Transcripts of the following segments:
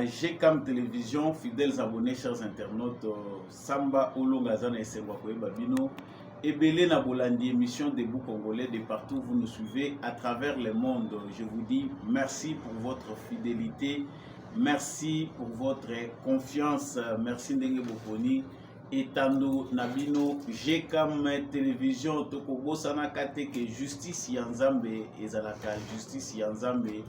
na GCAM Télévision, fidèles abonnés, chers internautes, Samba Olongazana et Sengwakoye Babino, et Belé Nabolandi, émission Debout Congolais, de partout vous nous suivez à travers le monde. Je vous dis merci pour votre fidélité, merci pour votre confiance, merci Ndenge Boponi, Etando Nabino, GCAM Télévision, Tokobo Sanakate, que justice Yanzambe, Ezalaka, justice Yanzambe.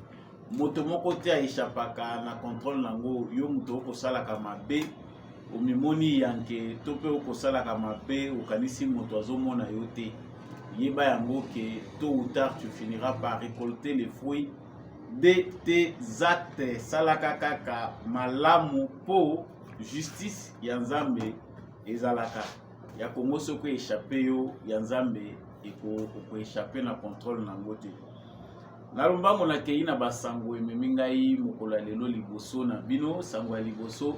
Moto moko te aishapaka na contrôle nango yo moto okosalaka mabe omimoni yanke to pe okosalaka mabe okanisi moto azomona yo te yeba yango ke tôt ou tard tu finiras par récolter les fruits de tes actes. Salaka kaka malamu po justice ya Nzambe ezalaka ya Kongo soko échappé yo ya Nzambe eko échapper na contrôle nango te. Nalombango na kei na basango ememingai mokolo lelo liboso na bino sango ya liboso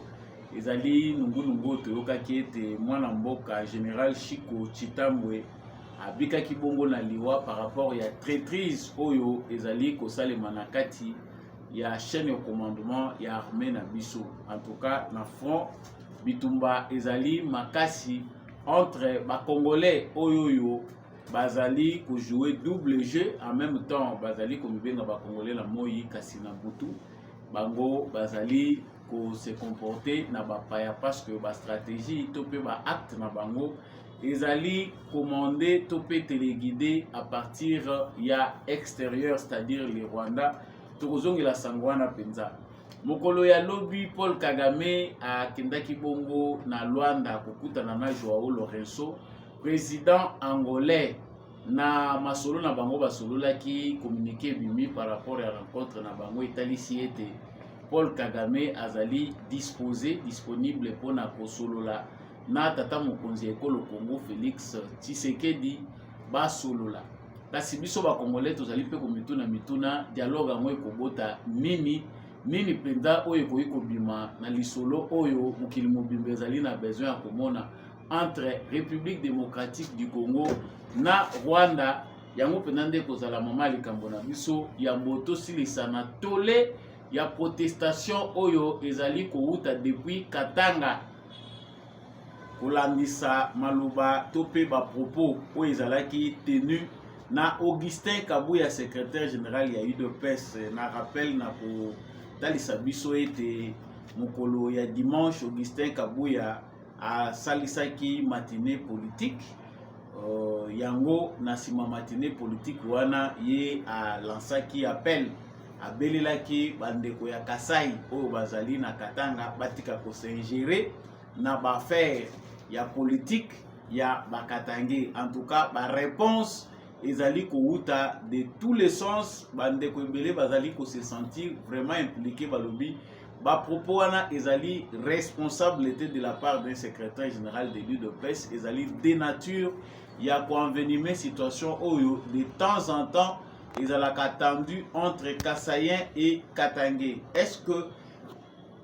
ezali nungu toyokaki ete mwana mboka général Chiko Chitambwe abikaki bongo na liwa par rapport ya traîtrise oyo ezali kosalema na kati ya chaîne de commandement ya armée na biso. En tout cas na front bitumba ezali makasi entre ba congolais oyo bazali ko jouer double jeu en même temps bazali ko mibenga ba congolais la moyi kasi na butu bango bazali ko se comporter na ba paya parce que ba stratégie to pe ba acte na bango ezali commandé to pe téléguidé à partir ya extérieur, c'est-à-dire le Rwanda tokozongela sangwana penza mokolo ya lobi Paul Kagame a kendaki bongo na Luanda kokutana na Joao Lourenço président angolais na masolo na bango basolola ki communiqué bimi par rapport à rencontre na bango etalisi ete Paul Kagame azali disponible pour na kosolola na tata mokonzi ekolo Congo Félix Tshisekedi basolola kasi biso ba congolais tozali pe komituna mituna dialogue yango ekobota nini penza oyo ekoki kobima na lisolo oyo mokili mobimba ezali na besoin ya komona entre République démocratique du Congo na Rwanda yango penza nde kozala mama likambo na biso ya mboto silisa na tole ya protestation oyo ezali kouta depuis Katanga kolandisa maloba to pe ba propos oyo ezalaki tenu na Augustin Kabuya secrétaire général ya UDPS. Na rappel na ko talisa biso ete mokolo ya dimanche Augustin Kabuya a salisaki matinée politique yango na sima matinée politique wana ye a lansaki appel abelelaki bandeko ya Kasai oyo bazali na Katanga batika ko s'ingérer na ba affaire ya politique ya bakatange. En tout cas ba réponse ezali kouta de tous les sens bandeko ebele bazali ko se sentir vraiment impliqué balobi ba propos wana ezali responsabilité de la part d'un secrétaire général de l'UDPS ezali dénature ya ko envenimer situation oyo de temps en temps ezalaka tendu entre Kasayen et Katangé. Est-ce que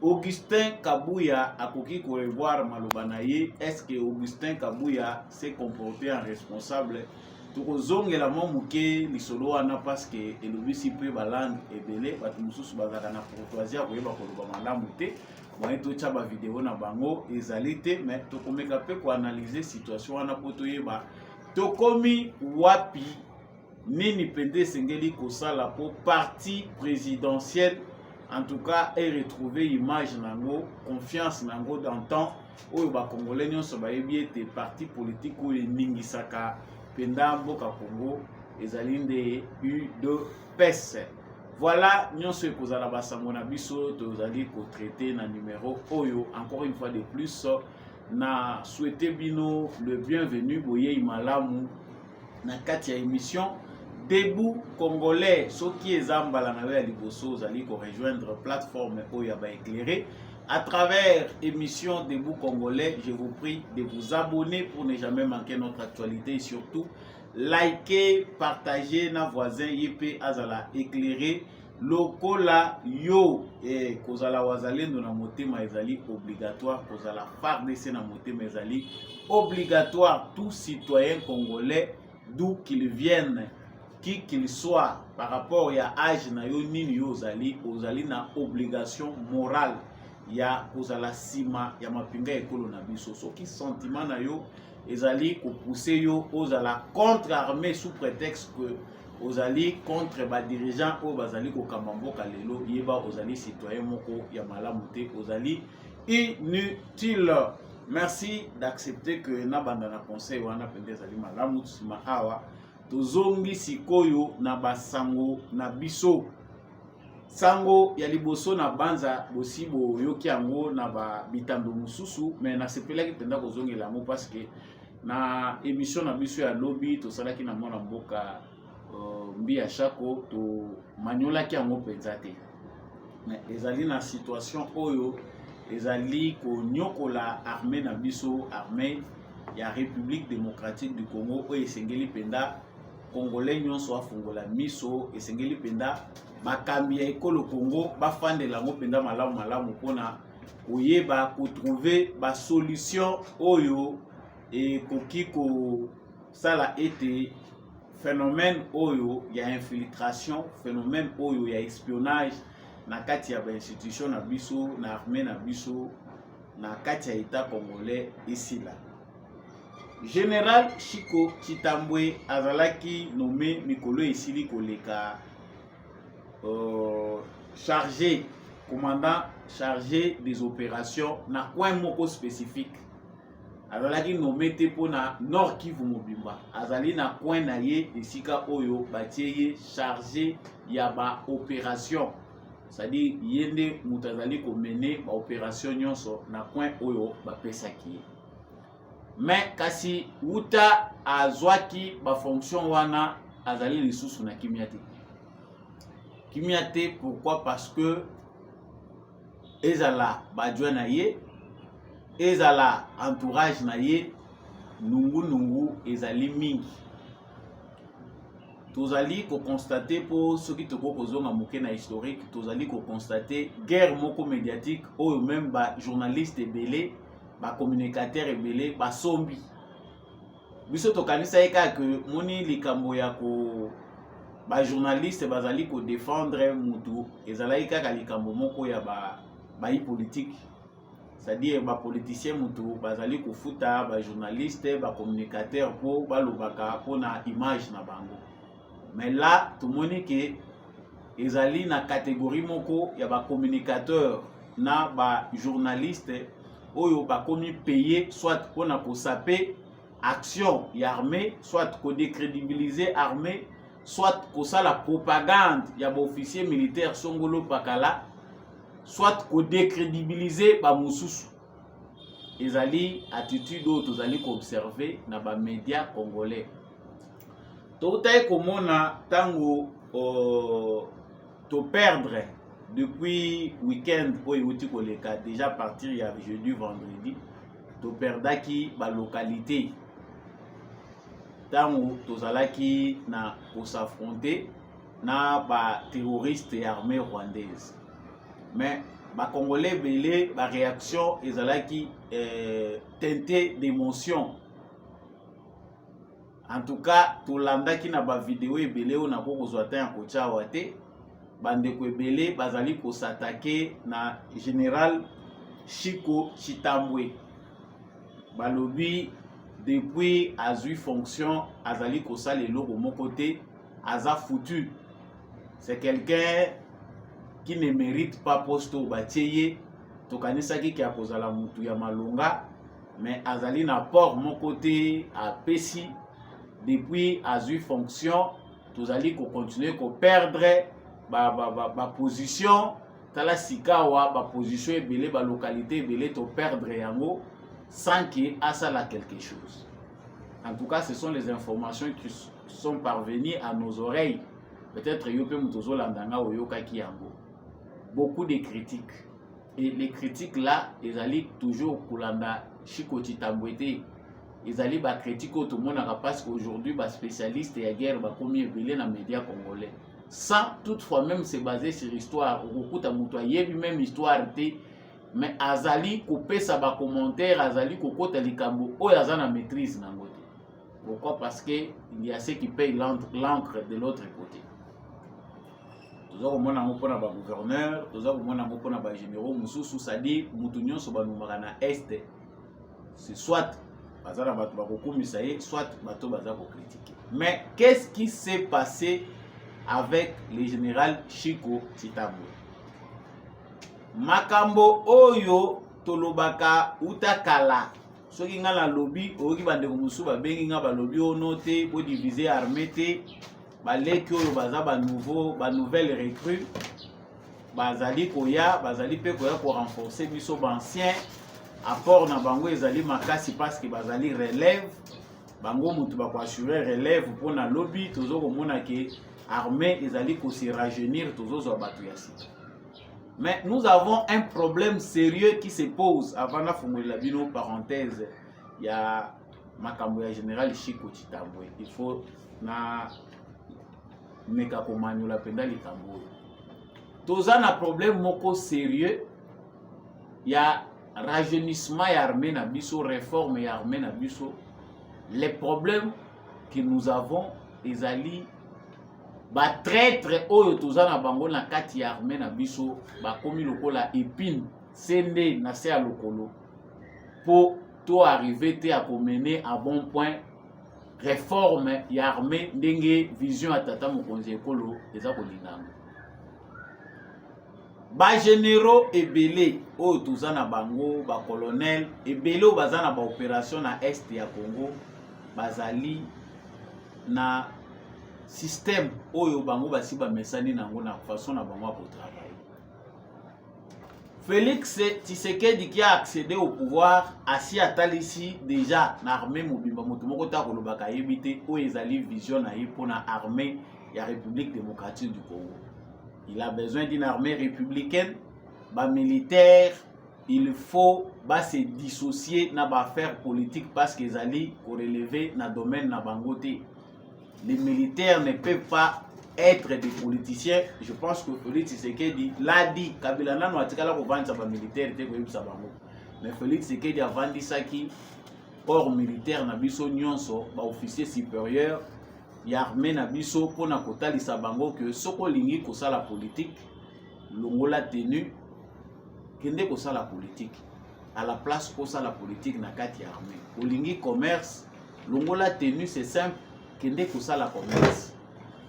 Augustin Kabuya akoki ko revoir maloba na ye? Est-ce que Augustin Kabuya s'est comporté en responsable? Tokozongela momuke lisolo wana parce que elobisi pe balangue ebele batu mususu bazaka na courtoisie koyeba koloba malamu te moye tocha ba vidéo na bango ezali te mais tokomeka pe ko analyser situation wana po toyeba tokomi wapi nini pende sengeli kosala po parti présidentiel en tout cas et retrouver image nango confiance nango d'antan oyo ba congolais nyonso bayebi ete parti politique oyo eningisaka penda mboka Congo ezali nde UDPS. Voilà nyonso ekozala basango na biso tozali ko traiter na numéro oyo. Encore une fois de plus na souhaiter bino le bienvenu boye imalamu na kati ya émission Debout Congolais. Soki ezambala na ya liboso ozali ko rejoindre plateforme oyo ba éclairé à travers émission Debout Congolais. Je vous prie de vous abonner pour ne jamais manquer notre actualité et surtout liker, partager na voisin yep azala éclairé lokola yo et kozala wazalendo na motema ezali obligatoire, kozala FARDC na motema ezali obligatoire. Tout citoyen congolais d'où qu'il vienne qui qu'il soit par rapport à âge na yo nini yo ozali na obligation morale ya kozala sima ya mapinga ekolo na biso soki sentiment na yo ezali ko pousser yo ozala contre armée sous prétexte que ozali contre ba dirigeant o bazali ko kamamboka lelo yeba ozali citoyen moko ya malamu te ozali inutile. Merci d'accepter que na banda na conseil wana pende ezali malamu sima awa tozongi sikoyo na basango na biso. Sango ya liboso na banza bosibo yoki yango na ba bitando mususu mais na sepelaki penda kozongela mo parce que na émission na biso ya lobby to salaki na mwana mboka mbi ya chako to manyola ki yango penza te mais ezali na situation oyo ezali ko nyokola armée na biso armée ya République démocratique du Congo oyo esengeli penda congolais nyonso afungola miso esengeli penda bakambi ya ekolo Congo bafandela yango penda malamu mpona koyeba kotrouver ba solution oyo ekoki kosala ete phénomène oyo ya infiltration phénomène oyo ya espionnage na kati ya ba institution na biso na armée na biso na kati ya état congolais esila. Général Chiko Chitambwe azalaki nommé mikolo esili koleka chargé, commandant chargé des opérations na coin moko spécifique. Azalaki nommé te pona Nord Kivu Mobimba. Azali na coin na ye esika oyo batie chargé ya ba opération. C'est-à-dire yende mutazali ko mener ba opération nyonso na coin oyo ba pesaki. Mais kasi wuta azwaki ba fonction wana azali lisusu na kimiate. Kimiate pourquoi? Parce que ezala badjo na ye, ezala entourage na ye, nungu ezali mingi. Tozali ko constater pour ceux qui toko kozonga moke na historique, tozali ko constater guerre moko médiatique oyo même ba journaliste ebele ba communicateur ebele ba sombi biso tokanisa eka que moni likambo ya ko ba journaliste bazali ko défendre mutu ezalaki kaka likambo moko ya ba politique, c'est-à-dire ba politicien mutu bazali ko futa ba journaliste ba communicateur po balobaka pona image na bango. Mais là tout moni que ezali na catégorie moko ya ba communicateur na ba journaliste oyo bakomi payé soit pour na saper action ya armée, soit ko décrédibiliser armée, soit ko la propagande ya ba officier militaire Songolo Pakala, soit ko décrédibiliser ba mususu. Ezali attitude oyo tozali ko observer na ba médias congolais. Totai komona tango to perdre depuis week-end oyo uti koleka déjà partir ya jeudi vendredi to perdaki ba localité tango tozalaki na ko s'affronter na ba terroristes et armée rwandaise. Mais ba congolais belé ba réaction ezalaki teintée d'émotion. En tout cas tolandaki na ba vidéo ebele o na ko kozwa ta ya kochawa te. Bandeko ebele bazali ko s'attaquer na général Chiko Chitambwe. Balobi depuis azui fonction azali ko sala eloko moko te aza foutu. C'est quelqu'un qui ne mérite pas poste au batieye tokanisaki ki akozala mutu ya malonga mais azali na port moko te a pesi depuis azui fonction tozali ko continuer ko perdre ba position tala sikawa ba position ebele ba localité ebele to perdre yango sans que asala quelque chose. En tout cas, ce sont les informations qui sont parvenues à nos oreilles. Peut-être yope mutozo landanga oyoka ki yango. Beaucoup de critiques et les critiques là, ils allaient toujours kulanda Chiko Chitambwe te. Ils allaient ba critique tout le monde parce qu'aujourd'hui ba spécialiste et guerre ba komi ebele na médias congolais. Sans toutefois même se baser sur l'histoire, okuta muto yebi même histoire te, mais azali couper sa ba commentaire, azali kokota likambo oyo azana maîtrise nango te. Pourquoi? Parce qu'il y a ceux qui payent l'encre de l'autre côté. Nous avons un gouverneur, nous avons un généraux, c'est-à-dire que est, c'est soit soit critiquer. Mais qu'est-ce qui s'est passé avec le général Chico Chitambwe? Makambo oyo tolobaka utakala soki nga na lobby oyoki bandeko mosusu babengi nga balobi ono te bodivize armée te baleki oyo baza banouvelle recrue bazali koya bazali mpe koya korenforcer biso bancien apport na bango ezali makasi parce que bazali relève bango mutu bakoassure relève mpona lobby tozokomona ke armée ezali kose rajeunir tozozwa bato ya sika. Mais nous avons un problème sérieux qui se pose avant la fin de la bino parenthèse. Il y a makambo ya général Chico Chitambwe. Il faut na mekakomani la penda likambo. Toza na problème moko sérieux. Il y a rajeunissement ya armée na biso, réforme ya armée na biso. Les problèmes que nous avons ezali ba traître oyo toza na bango na kati ya armée na biso ba komi lokola épine sende na se ya lokolo pour to arriver te à mener à bon point réforme ya armée ndenge vision ya tata mokonzi ekolo eza kolinganga ba généraux ebele oyo toza na bango ba colonel ebele oyo baza na ba opération na est ya Congo bazali na système oyo bango basi bamesani nango na façon na bango pour travailler. Félix Tshisekedi qui a accédé au pouvoir asi atalisi déjà na armée mobimba moto moko ta kolobaka yebite oyo ezali vision na ye pona armée ya République démocratique du Congo. Il a besoin d'une armée républicaine, ba militaire, il faut se dissocier na ba affaire politique parce que ezali ko relever na domaine na bangote. Les militaires ne peuvent pas être des politiciens. Je pense que Félix Tshisekedi l'a dit. Kabila nano atikala ko vendre ba militaire te ko yebisa bango. Mais Félix Tshisekedi a vendu ça qui corps militaire na biso nyonso ba officier supérieur ya armée na biso pona kotalisa bango que soko lingi ko sala politique longola tenue kende ko sala politique à la place ko sala politique na kati ya armée. Olingi commerce longola tenue c'est simple kende kosala commerce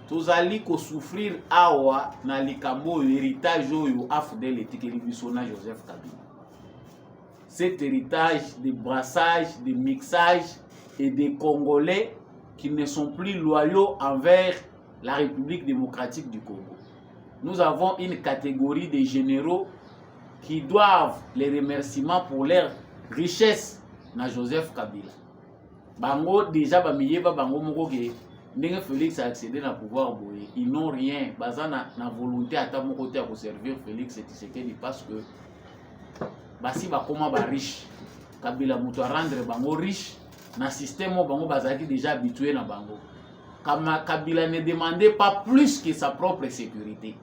tozali ko souffrir awa na likambo héritage oyo afudel etikeli biso na Joseph Kabila. Cet héritage de brassage, de mixage et des Congolais qui ne sont plus loyaux envers la République démocratique du Congo. Nous avons une catégorie de généraux qui doivent les remerciements pour leur richesse na Joseph Kabila. Bango déjà bamiyeba bango moko ke ndenge Félix a accédé na pouvoir boye ils n'ont rien bazana na volonté ata moko te à servir Félix Tshisekedi parce que basi bakoma ba riche Kabila muto rendre bango riche na système o bango bazaki déjà habitué na bango kama Kabila ne demandait pas plus que sa propre sécurité.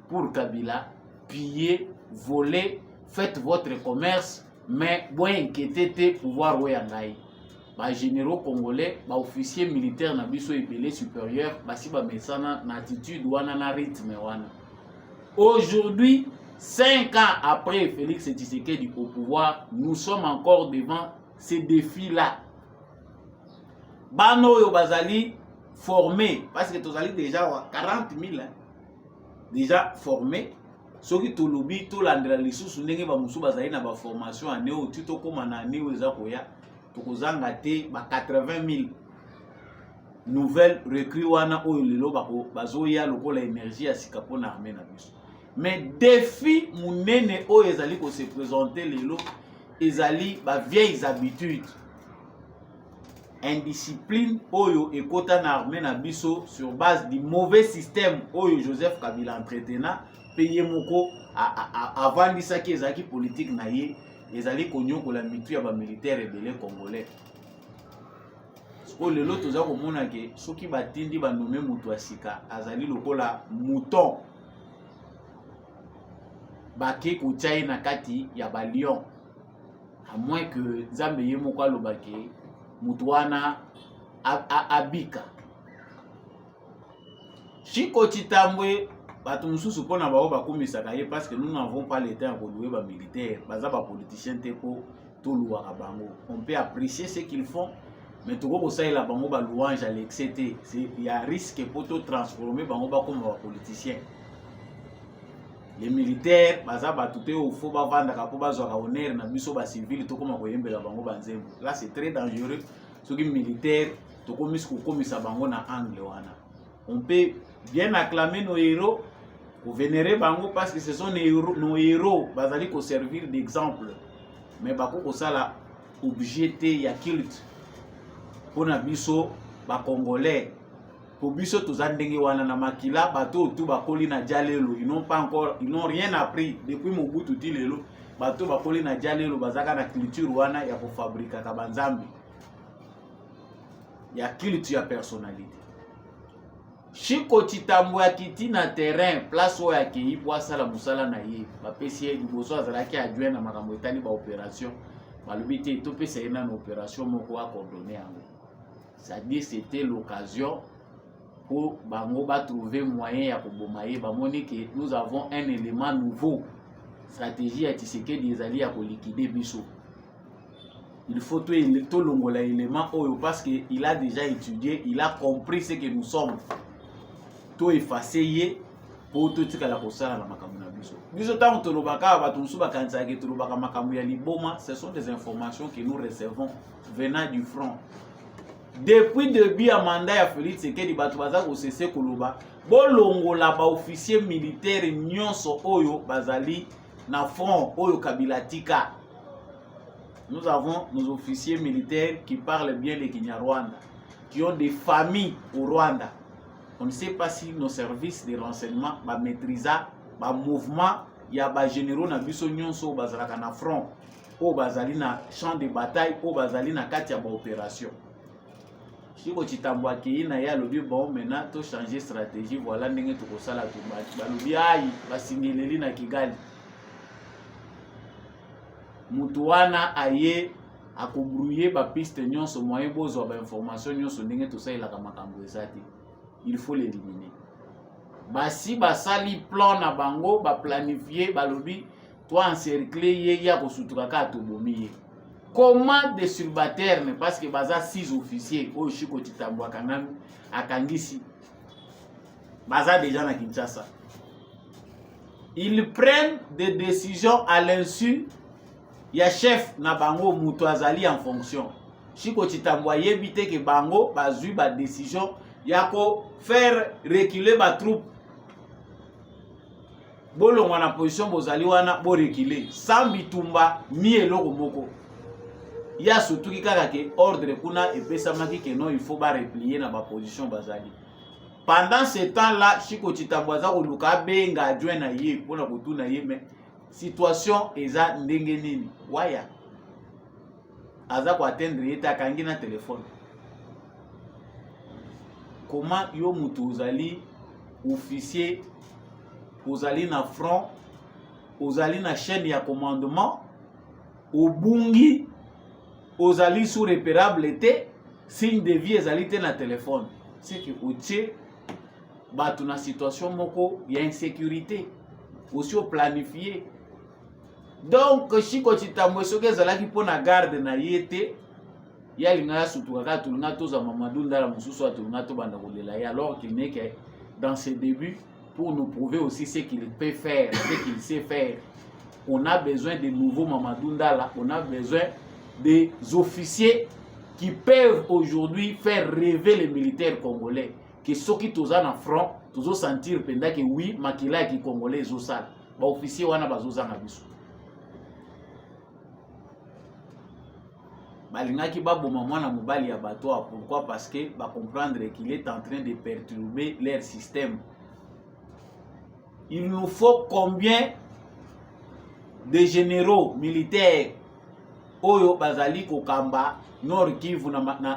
Pour Kabila piller voler faites votre commerce mais bon inquiétez pouvoir oyangai. Ba généraux congolais, ba officiers militaires na biso ebele supérieur, basi ba mesana na attitude wana na rythme wana. Aujourd'hui, 5 ans après Félix Tshisekedi au pouvoir, nous sommes encore devant ces défis-là. Bano yo bazali formés, parce que tozali déjà 40 000 hein, déjà formés. Soki to lobby to landela lisusu ndenge ba musu bazali na ba formation ane o tito koma na ane eza koya. Tokozanga te ba 80 000 nouvelles recrues wana oyo lelo bako bazoya lokola énergie ya sika pona armée na biso. Mais défi munene oyo ezali ko se présenter lelo ezali ba vieilles habitudes. Indiscipline oyo ekota na armée na biso sur base du mauvais système oyo Joseph Kabila entretena payé moko avant disaki ezaki politique na ye. Ezali konyokola mitu ya ba militaire ebele congolais. Siko lelo toza komona ke soki batindi ba nommer mutu asika azali lokola mouton. Bake kochai na kati ya ba lion. À moins que Nzambe ye moko alobake mutu wana abika. Chiko Chitambwe bato mususu pona bao bakumisaka ye parce que nous n'avons pas le temps pour louer ba militaire, baza ba politicien te ko to louaka bango. On peut apprécier ce qu'ils font, mais to ko ça la bango ba louange à l'excès, c'est il y a risque pour to transformer bango ba comme ba politicien. Les militaires baza batute au faux ba vanda ka po bazwa ka honneur na biso ba civil to koma ko yembela bango banzembo. Là c'est très dangereux. Ce qui militaire to komisa ko komisa bango na angle wana. On peut bien acclamer nos héros, pour vénérer bango parce que ce sont nos héros, bazali ko servir d'exemple. Mais bako ko sala objeté ya culte. Pona biso ba congolais. Pour biso tozandenge wana na makila bato tout bakoli na jalelo, ils n'ont rien appris depuis Mobutu tilelo. Bato bakoli na jalelo bazaka na culture wana ya ko fabriquer ka banzambi. Ya culture ya personnalité. Chiko Chitambwe akiti na terrain place oyo akei po asala musala na ye bapesi ye liboso azalaki adjoint na makambo etali ba opération balobi te topesa ye na opération moko acordonné yango. C'est-à-dire c'était l'occasion pour bango ba trouver moyen ya koboma ye bamoni que nous avons un élément nouveau. Stratégie ya Tshisekedi ezali ya koliquider biso. Il faut tout longola élément oyo parce que il a déjà étudié, il a compris ce que nous sommes. To effacer ye pour tout tikala kosala na makambo na biso. Biso tant tolobaka ba tunsu ba kanisa ke tolobaka makambo ya liboma, ce sont des informations que nous recevons venant du front. Depuis début ya mandat ya Félix Tshisekedi bato baza ko cesser koloba bolongola ba officier militaire nyonso oyo bazali na front oyo Kabila tika. Nous avons nos officiers militaires qui parlent bien le Kinyarwanda, qui ont des familles au Rwanda. On ne sait pas si nos services de renseignement va maîtriser le mouvement. Il y a des généraux na biso nyonso bazalaka na front, ou bazali na champ de bataille, ou bazali na kati ya ba opération. Chiko Chitambwe akei na ya lobi bon maintenant to changer stratégie, voilà ndenge to kosala to balobi ai basingeleli na Kigali. Mutu wana aye akobrouiller ba piste nyonso moyen bozwa ba information nyonso ndenge to sailaka makambo ezati. Il faut l'éliminer. Basi basali plan na bango ba planifier balobi toi encercler ye ya ko suturaka to bomi. Comment des subalternes parce que baza 6 officiers au Chiko Chitambwe akangisi baza déjà na Kinshasa. Ils prennent des décisions à l'insu ya chef na bango mutu azali en fonction. Chiko Chitambwe yebite ke bango bazui ba décision yako faire reculer ba troupe. Bolo wana position bozali wana bo reculer sans bitumba mi eloko moko. Ya surtout kaka ke ordre kuna epesa maki ke non il faut ba replier na ba position bazali. Pendant ce temps-là, Chiko Chitambwe za koluka benga adjoint na ye pona kotuna ye mais situation eza ndenge nini waya aza ko atteindre eta kangi na téléphone. Comment yo mutu ozali officier, ozali na front, ozali na chaîne ya commandement, obungi, ozali sous repérable te, signe de vie ezali te na téléphone. C'est que otie batu na situation moko ya insécurité, aussi au planifié. Donc Chiko Chitambwe soki ezalaki pona garde na yete ya linga sutuka tulunga toza Mamadou Ndala mususu atulunga to banda kolela ya alors qu'il n'est que dans ses débuts pour nous prouver aussi ce qu'il peut faire, ce qu'il sait faire. On a besoin de nouveaux Mamadou Ndala, on a besoin des officiers qui peuvent aujourd'hui faire rêver les militaires congolais que ceux qui toza na front tozo sentir penda que oui makila ki congolais zo sala ba officier wana bazoza na biso. Balingaki baboma mwana mobali ya bato. Pourquoi? Parce que ba comprendre qu'il est en train de perturber leur système. Il nous faut combien de généraux militaires oyo bazali kokamba Nord Kivu na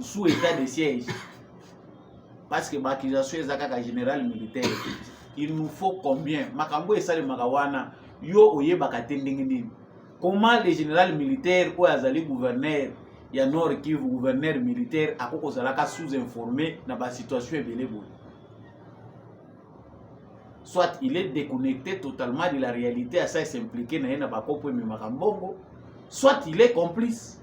sous état de siège parce que bakizasyo ezaka ka général militaire. Il nous faut combien makambo esale makawana yo oyeba katendenge nini. Comment les généraux militaires ou azali gouverneur ya Nord Kivu gouverneur militaire akoko zalaka sous-informé na ba situation ebele boye. Soit il est déconnecté totalement de la réalité à ça s'impliquer na yena bakopo me makambongo, soit il est complice.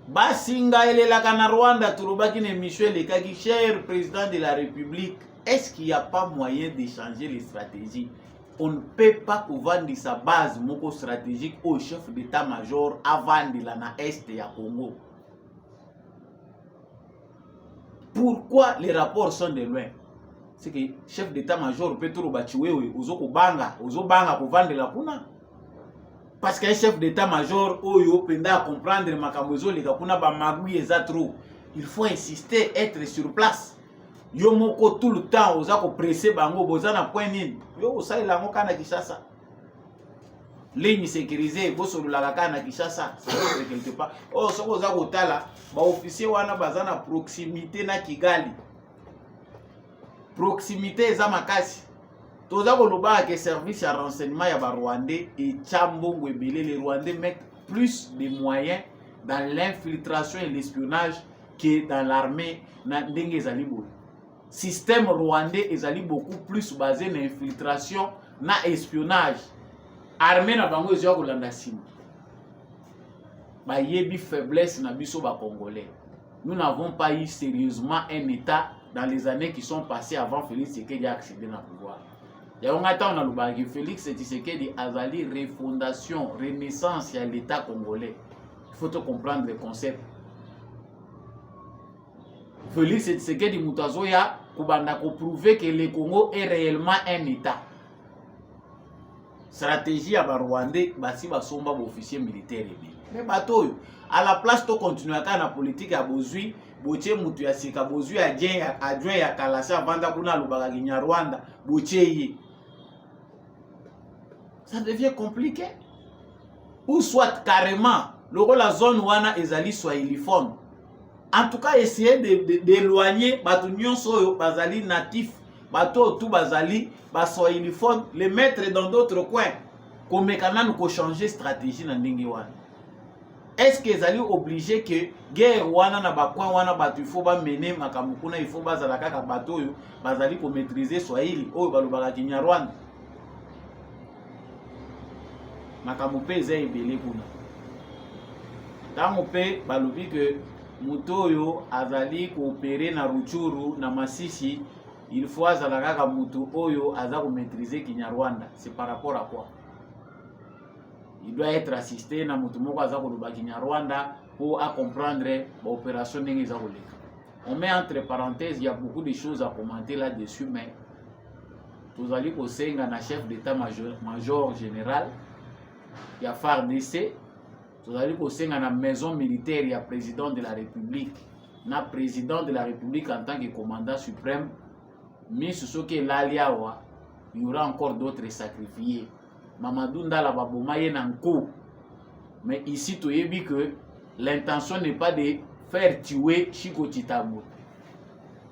Basinga elelaka na Rwanda tulobaki na Michel Lekaki, cher président de la République, est-ce qu'il n'y a pas moyen de changer les stratégies? On ne peut pas vendre sa base moko stratégique au chef d'état-major avant de la na est ya Congo. Pourquoi les rapports sont de loin? C'est que chef d'état-major peut tout bachiwewe uzoko banga pour vendre la puna. Parce qu'un chef d'état-major oyo penda comprendre makambozo les kapuna ba magui eza trop. Il faut insister, être sur place. Yo moko tout le temps ozako presser bango bozana point nini. Yo osaila ngo kana Kinshasa. Ligne sécurisée boso lulaka kana Kinshasa, c'est quelque part. Oh soko ozako tala ba officier wana bazana proximité na Kigali. Proximité eza makasi. Toza koloba que service à renseignement ya ba Rwandais et Tchambongo ebele, les Rwandais mettent plus de moyens dans l'infiltration et l'espionnage que dans l'armée na ndenge ezali boye. Système rwandais ezali beaucoup plus basé na infiltration na espionnage. Armée na bango ezwa kolanda sima. Ba yebi faiblesse na biso ba Congolais. Nous n'avons pas eu sérieusement un état dans les années qui sont passées avant Félix Tshisekedi a accédé au pouvoir. Ya on attend na lubaki Félix Tshisekedi azali refondation, renaissance ya l'état congolais. Il faut te comprendre le concept. Félix Tshisekedi Mutazoya kubanda ko prouver que le Congo est réellement un état. Stratégie à Rwandais basi basomba ba officier militaire ebi. Mais bato à la place to continuer à la politique à bozui boche mutu ya sika bozui adjoint ya kalasa vanda kuna lubaka kinya Rwanda boche. Ça devient compliqué. Ou soit carrément la zone wana ezali swahiliphone. En tout cas, essayer d'éloigner bato nyonso bazali natif, bato tout bazali swahiliphone, les mettre dans d'autres coins. Comme quand nous changer stratégie na ndenge wana. Est-ce que ezali obligé que guerre wana na ba coin wana bato il faut ba mener makamukuna, il faut bazala kaka bato yo bazali ko maîtriser swahili oyo balobaka kinya Rwanda. Makambo pe eza ebele kuna. Tango pe balobi que mutoyo azali coopérer na Ruchuru na Masisi, il faut azala kaka mutu oyo aza ko maîtriser Kinyarwanda. C'est par rapport à quoi? Il doit être assisté na mutu moko aza ko loba Kinyarwanda pour à comprendre l'opération ndenge za koleka. On met entre parenthèses, il y a beaucoup de choses à commenter là-dessus, mais tozali ko senga na chef d'état-major général il y a FARDC, vous allez poser dans la maison militaire, il y a président de la République, na président de la République en tant que commandant suprême, mais ce qui est l'aliawa, il y aura encore d'autres sacrifiés. Mamadou Ndala Babomaye Nanko. Mais ici, tu as vu que l'intention n'est pas de faire tuer Chiko Chitambo.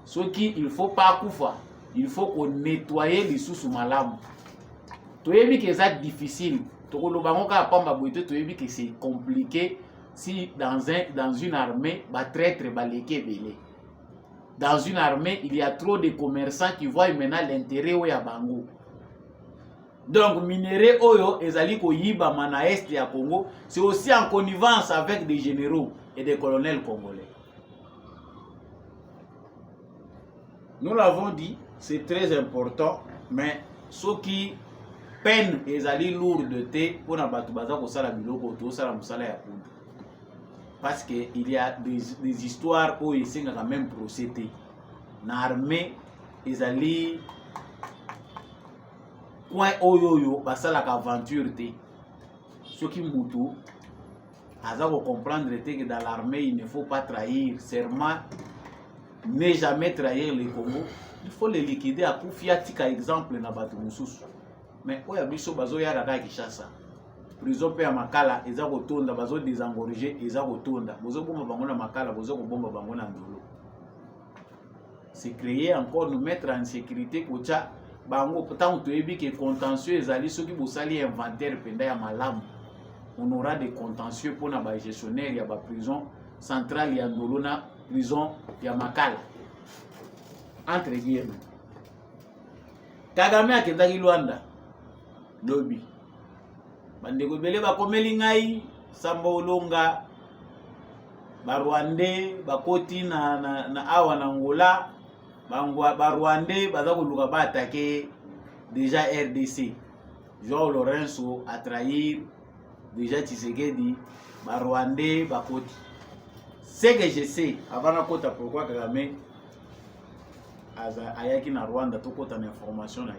Ce qui, il ne faut pas koufa, il faut qu'on nettoie les sous malam. Tu as vu que c'est difficile. Que c'est compliqué si dans une armée, dans une armée, il y a trop de commerçants qui voient maintenant l'intérêt au Yabango. Donc, minerai oyo ezali ko yiba mana est ya Congo, c'est aussi en connivence avec des généraux et des colonels congolais. Nous l'avons dit, c'est très important, mais ceux qui peine ezali lourdeté pour na batu baza ko sala biloko to sala musala ya kudu. Parce que il y a des histoires où ils sont quand même procédés. Na armée ezali point oyoyo basala ka aventure té. Ceux qui mutu aza ko comprendre que dans l'armée il ne faut pas trahir serment, ne jamais trahir le Congo. Il faut les liquider à Koufiatika exemple na batu mususu. Mais oya biso bazo ya kaka Kinshasa. Prison pe ya makala eza kotonda bazo désengorger eza kotonda. Bozo bomba bango na makala bozo ko bomba bango na ndolo. C'est créer encore nous mettre en sécurité kocha bango tant to yebi que contentieux ezali soki bosali inventaire penda ya malamu. on aura des contentieux pour les gestionnaires, il y a la prison centrale, il y a la prison, il y a Makala. Entre guillemets. Kagame akendaki Luanda, lobby. Bandeko bele bakomeli ngai, Samba Olonga, Barwande, bakoti na awa na Angola, Barwande, bazako luka ba attaquer déjà RDC. Joao Lorenzo a trahir déjà Tshisekedi, Barwande, bakoti. Ce que je sais, avant de kota pourquoi Kagame ayaki na Rwanda, tout kota d'information na.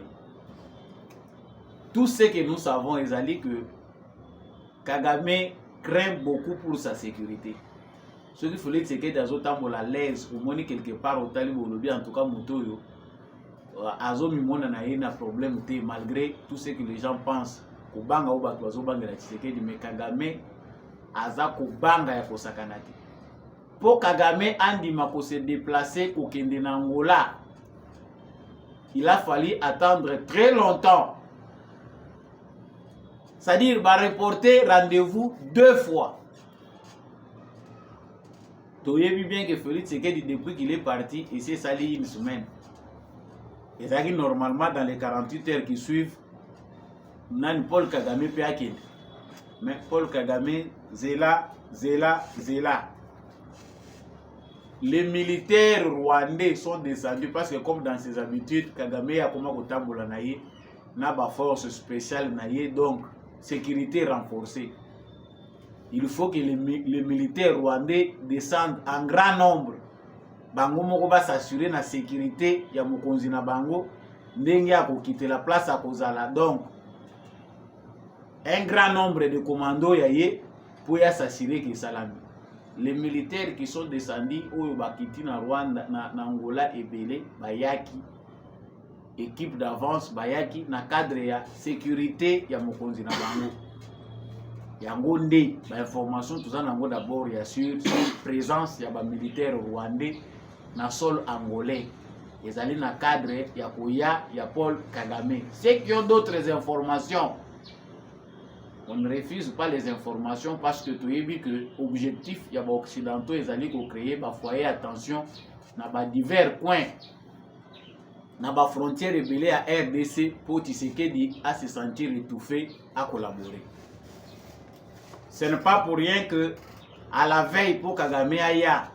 Tout ce que nous savons, est que Kagame craint beaucoup pour sa sécurité. Ce qu'il faut dire, c'est que dans autant la l'aise, au moins quelque part au talibou lobby, en tout cas Motoyo, Azo Mimona n'a eu un problème malgré tout ce que les gens pensent. Au banga ou batwazo banga la Tshisekedi, mais Kagame aza ko banga ya kosakanati. Pour Kagame andima ko se déplacer au Kende na Angola, il a fallu attendre très longtemps. C'est-à-dire, va reporter rendez-vous 2 fois. Tu as vu bien que Félix Tshisekedi, depuis qu'il est parti, il s'est sali une semaine. Et ça qui normalement, dans les 48 heures qui suivent, nan Paul Kagame peut acquérir. Mais Paul Kagame, zéla. Les militaires rwandais sont descendus parce que comme dans ses habitudes, Kagame a comment kotambola naïe, n'a pas force spéciale naïe, donc sécurité renforcée. Il faut que les militaires rwandais descendent en grand nombre. Bango moko ba s'assurer la sécurité ya mokonzi na bango ndenge ya ko quitter la place à kozala. Donc un grand nombre de commandos yaye pour s'assurer que salami. Les militaires qui sont descendus au bakiti na Rwanda na Angola et Belé bayaki équipe d'avance bayaki na cadre ya sécurité ya mokonzi na bango. Yango nde ba information tout ça nango d'abord ya sur présence ya ba militaire rwandais na sol angolais. Ils allaient na cadre ya koya ya Paul Kagame. Ceux qui ont d'autres informations, on ne refuse pas les informations parce que tu as vu que l'objectif ya ba occidentaux ils allaient créer ba foyer attention na ba divers coins na ba frontières rebelles à RDC pour Tshisekedi à se sentir étouffé à collaborer. Ce n'est pas pour rien que à la veille pour Kagame aya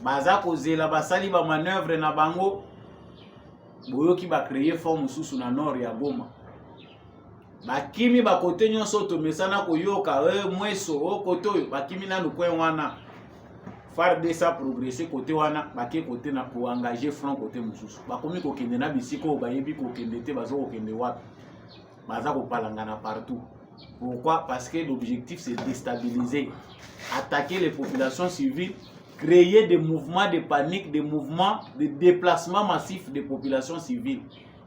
baza kozela basali ba manœuvre na bango boyoki ba créer forme sous na nord ya Goma. Bakimi ba kote nyonso to mesana koyoka mweso o koto bakimi na coin wana FARDC a progressé côté wana baki côté na pour engager front côté mususu bakomi ko kende na bisiko bayebi ko kende te bazo ko kende wapi baza ko palangana partout. Pourquoi? Parce que l'objectif c'est déstabiliser, attaquer les populations civiles, créer des mouvements de panique, des mouvements de déplacement massif des populations civiles.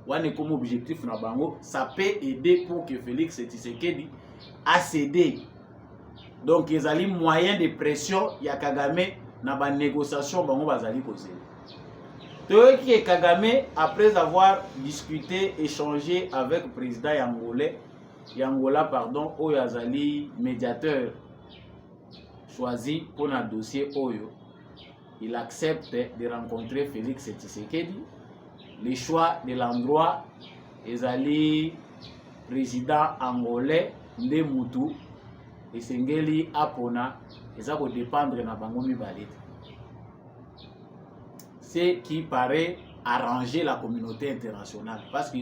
Wane comme objectif na bango, ça peut aider pour que Félix Tshisekedi a cédé. Donc ils ont moyen de pression ya Kagame na ba négociation bango bazali kozela. Toyoki Kagame après avoir discuté, échangé avec le président Yangola, Oyo Azali, médiateur choisi pour un dossier Oyo, il accepte de rencontrer Félix Tshisekedi. Le choix de l'endroit, Ezali, président angolais, Ndemutu, et Sengeli Apona, et ça va dépendre de la bangomi balite. Ce qui paraît arranger la communauté internationale parce que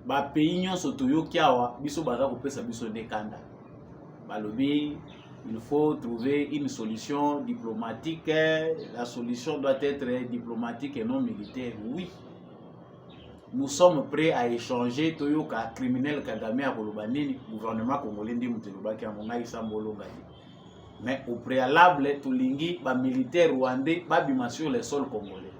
ba pays nyon sotoyo kiawa biso baza ko pesa biso dekanda balobi il faut trouver une solution diplomatique. La solution doit être diplomatique et non militaire. Oui, nous sommes prêts à échanger toyoka criminel Kagame a kolobanini gouvernement congolais ndi mutelobaki amongai sambolonga. Mais au préalable tulingi ba militaire rwandais babima sur le sol congolais.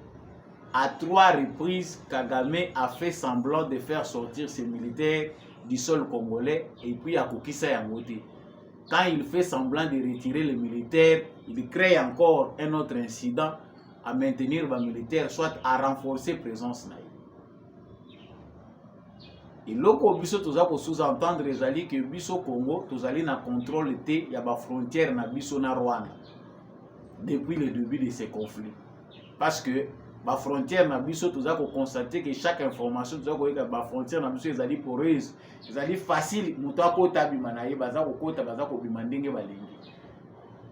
À 3 reprises, Kagame a fait semblant de faire sortir ses militaires du sol congolais et puis à Kokisa Yangote. Quand il fait semblant de retirer les militaires, il crée encore un autre incident à maintenir les militaires, soit à renforcer la présence. Et loko biso toza ko sous-entendre ezali que biso Congo tozali na contrôle te ya ba frontière na biso na Rwanda depuis le début de ces conflits. Parce que ba frontière na biso toza ko constater que chaque information toza ko yeka ba frontière na biso ezali poreuse, ezali facile muto akota bima na ye baza ko kota baza ko bima ndenge balingi.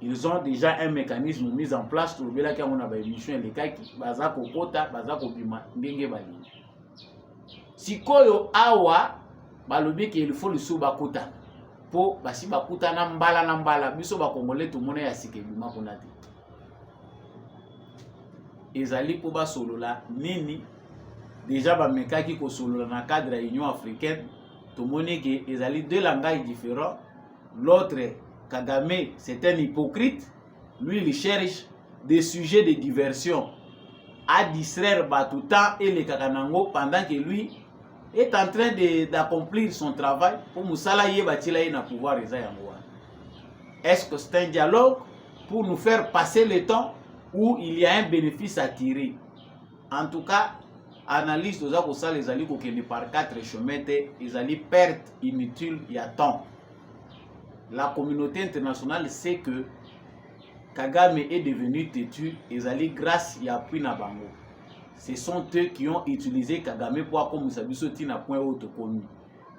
Ils ont déjà un mécanisme mis en place pour bela ka on a ba émission les cas qui baza ko kota baza ko bima ndenge balingi. Sikoyo awa balobi qu'il faut le sou bakota po basi bakuta na mbala biso ba congolais tout monde ya sikebima kuna te. Ezali po ba solola nini déjà ba mekaki ko solola na cadre de l'Union africaine tout monde que ezali deux langages différents. L'autre Kagame c'est un hypocrite, lui il cherche des sujets de diversion à distraire Batuta et les Kakanango pendant que lui est en train d'accomplir son travail pour Moussala Yebatila na pouvoir. Est-ce que c'est un dialogue pour nous faire passer le temps où il y a un bénéfice à tirer? En tout cas, analyse de ça les alliés qui par 4 chemins, ils allaient perte inutile il y a temps. La communauté internationale sait que Kagame est devenu têtu, ils allaient grâce à appui na bango. Ce sont eux qui ont utilisé Kagame pour comme Musabiso na point haut connu.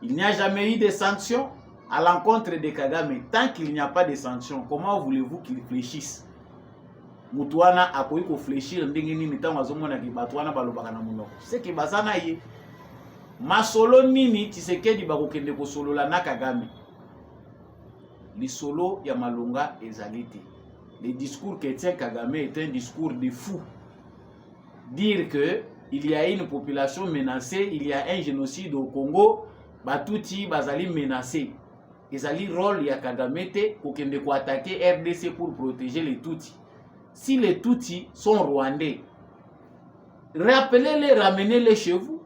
Il n'y a jamais eu de sanctions à l'encontre de Kagame. Tant qu'il n'y a pas de sanctions, comment voulez-vous qu'il fléchisse? Mutuana a koyi ko fléchir ndenge nini tango azomona ki batwana balobaka na munoko. C'est que bazana ye. Masolo nini Tshisekedi bakokende ko solola na Kagame. Le solo ya malonga ezalite. Le discours que tient Kagame est un discours de fou. Dire que il y a une population menacée, il y a un génocide au Congo, Batuti bazali menacé. Ezali rôle ya Kagame te kokende ko attaquer RDC pour protéger les Tutsis. Si les Tutsis sont rwandais, rappelez-les, ramenez-les chez vous.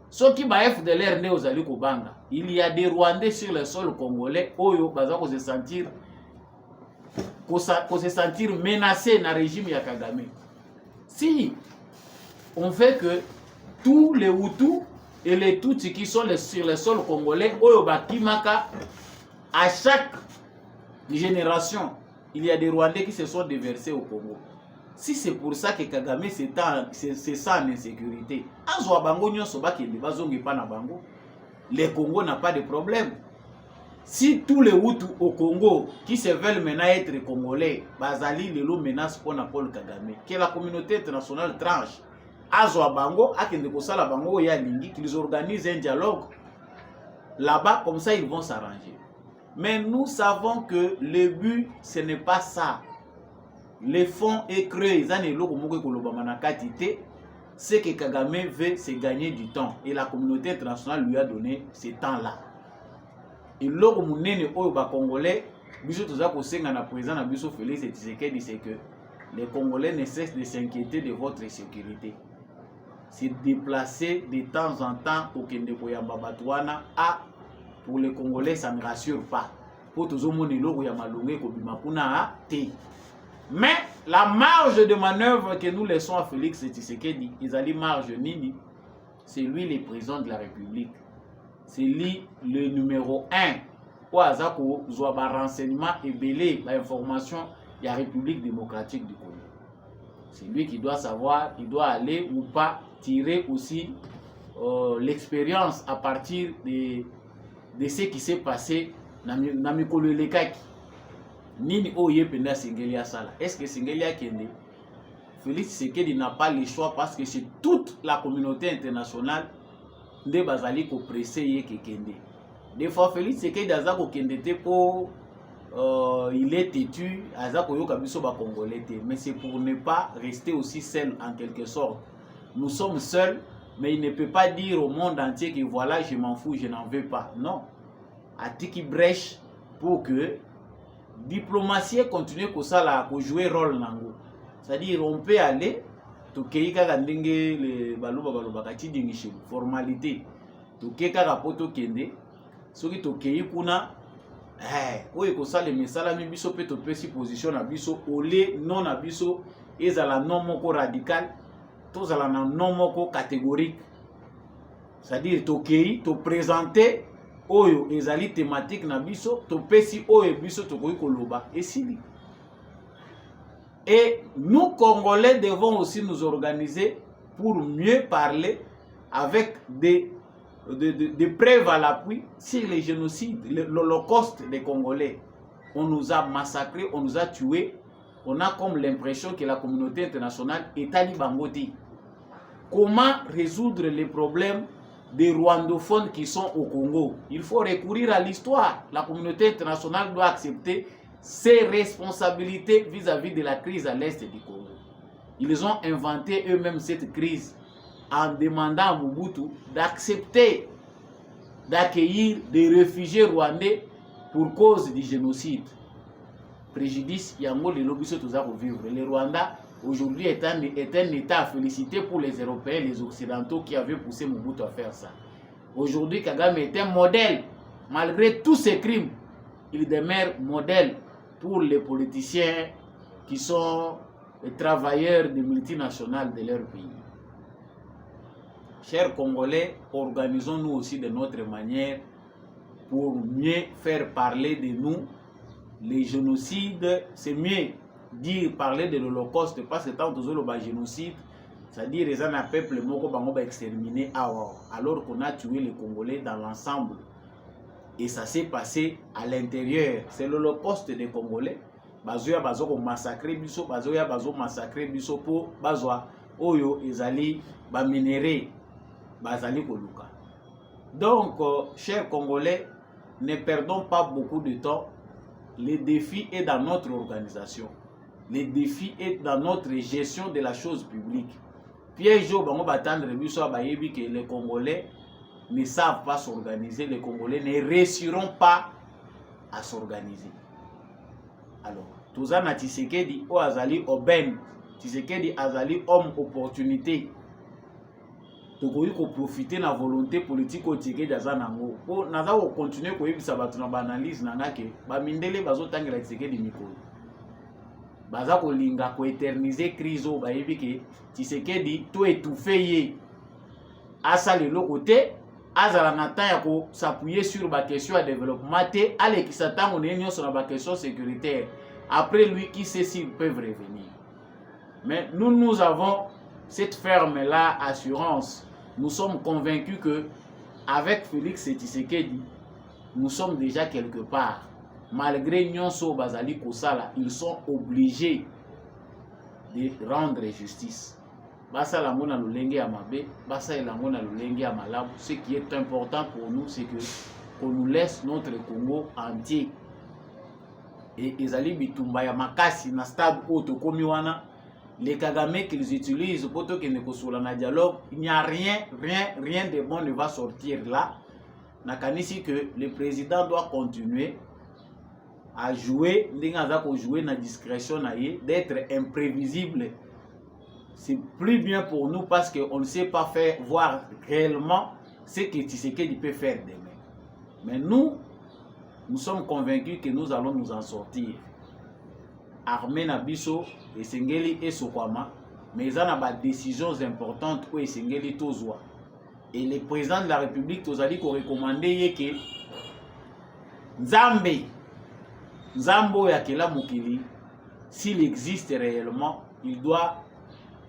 Ceux qui baef de l'air né aux Ali Kobanga, il y a des Rwandais sur le sol congolais, oyo baza ko se sentir menacés dans le régime ya Kagame. Si on fait que tous les Hutus et les Tutsis qui sont sur le sol congolais, oyo bakimaka, à chaque génération, il y a des Rwandais qui se sont déversés au Congo. Si c'est pour ça que Kagame c'est ça en insécurité, le Congo n'a pas de problème. Si tous les Hutus au Congo qui se veulent maintenant être congolais, Bazali Lelo menace pour Paul Kagame, que la communauté internationale tranche. Azwa Bango, Akende Kosala Bango, Yalingi, qu'ils organisent un dialogue. Là-bas, comme ça, ils vont s'arranger. Mais nous savons que le but, ce n'est pas ça. Les fonds est creux, c'est que Kagame veut se gagner du temps. Et la communauté internationale lui a donné ce temps-là. Et l'autre mounene oyoba congolais, biso toza ko senga na président na biso Félix Tshisekedi, c'est que les Congolais ne cessent de s'inquiéter de votre sécurité. Se déplacer de temps en temps au Kende Koyamba Batouana, pour les Congolais ça ne rassure pas. Pour tous les gens qui ont mais la marge de manœuvre que nous laissons à Félix Tshisekedi, ils allaient marge nini, c'est lui le président de la République. C'est lui le numéro 1. Pour Azako, il doit renseignement et belé l'information de la République démocratique du Congo. C'est lui qui doit savoir, il doit aller ou pas tirer aussi l'expérience à partir de ce qui s'est passé dans Mikolo Lekaki. Nini oye penda Singelia Sala. Est-ce que Singelia Kende? Félix Tshisekedi n'a pas le choix parce que c'est toute la communauté internationale de Bazali ko pressé ye Kende. Des fois Félix Tshisekedi azako Kende te po il est têtu, azako yoka biso ba congolais te, mais c'est pour ne pas rester aussi seul en quelque sorte. Nous sommes seuls, mais il ne peut pas dire au monde entier que voilà, je m'en fous, je n'en veux pas. Non. Atiki brèche pour que diplomatie continue comme ça là, pour jouer rôle nango. C'est-à-dire on peut aller to keika kandenge le baluba kati dingishe formalité. To keika rapoto kende soki to keyi kuna oye ko sala mesala mi biso pe to pesi position na biso olé non na biso ezala non moko radical, tozala na non moko catégorique. c'est-à-dire tokei to présenter oyo ezali thématique na biso to pesi oyo biso tokoki koloba esili. Et nous Congolais devons aussi nous organiser pour mieux parler avec des preuves à l'appui sur les génocides, l'Holocauste des Congolais. On nous a massacrés, on nous a tués. On a comme l'impression que la communauté internationale est à Libangoti. Comment résoudre les problèmes des rwandophones qui sont au Congo? Il faut recourir à l'histoire. La communauté internationale doit accepter ses responsabilités vis-à-vis de la crise à l'est du Congo. Ils ont inventé eux-mêmes cette crise en demandant à Mobutu d'accepter d'accueillir des réfugiés rwandais pour cause du génocide. Préjudice yango le lobiso toza vivre. Le Rwanda aujourd'hui est un État à féliciter pour les Européens, les Occidentaux qui avaient poussé Mobutu à faire ça. Aujourd'hui, Kagame est un modèle. Malgré tous ses crimes, il demeure modèle pour les politiciens qui sont les travailleurs des multinationales de leur pays. Chers Congolais, organisons-nous aussi de notre manière pour mieux faire parler de nous. Les génocides, c'est mieux parler de l'Holocauste parce que tant que le génocide, c'est-à-dire les un peuple moko bango exterminé alors qu'on a tué les Congolais dans l'ensemble. Et ça s'est passé à l'intérieur. C'est l'Holocauste des Congolais. Bazoya bazoko massacrer biso, bazoya bazo massacrer biso po bazwa oyo ezali ba minéré bazali koluka. Donc chers Congolais, ne perdons pas beaucoup de temps. Le défi est dans notre organisation. Le défi est dans notre gestion de la chose publique. Piège au bango batandre biso abayebi que les Congolais ne savent pas s'organiser, les Congolais ne réussiront pas à s'organiser. Alors, Touzana Tshisekedi o azali oben, Tshisekedi azali homme opportunité. Tokoki ko profiter na volonté politique o Tshisekedi azanango. Po naza ko continuer ko yebisa batu na analyse nanga ke ba mindele bazotangela Tshisekedi mikolo. Baza ko linga ko éterniser crise o bayebi ke Tshisekedi to étouffer ye. Asa le côté azala na temps ya ko s'appuyer sur ba question de développement té ale ki satango nenyo sur ba question sécuritaire. Après lui qui sait s'ils peuvent revenir. Mais nous avons cette ferme-là assurance. Nous sommes convaincus que avec Félix Tshisekedi, nous sommes déjà quelque part. Malgré Nyonso Bazali Kosala, ils sont obligés de rendre justice. Basa Langona Lulenge Amabe, Basa Langona Lulenge Amalab. Ce qui est important pour nous, c'est que qu'on nous laisse notre Congo entier. Et Ezali Bitumba ya makasi na stade auto komiwana. Les Kagame qu'ils utilisent pour que nous soyons dans le dialogue, il n'y a rien de bon ne va sortir là. Nakanisi que le président doit continuer à jouer, jouer dans la discrétion, d'être imprévisible. C'est plus bien pour nous parce qu'on ne sait pas faire, voir réellement ce que Tshisekedi peut faire demain. Mais nous sommes convaincus que nous allons nous en sortir. Armée Nabiso et Sengeli et Sokwama, mais ils ont des décisions importantes où Sengeli Tozwa. Et le président de la République Tozali ko recommandé que Nzambo Yakela Mukili, s'il existe réellement, il doit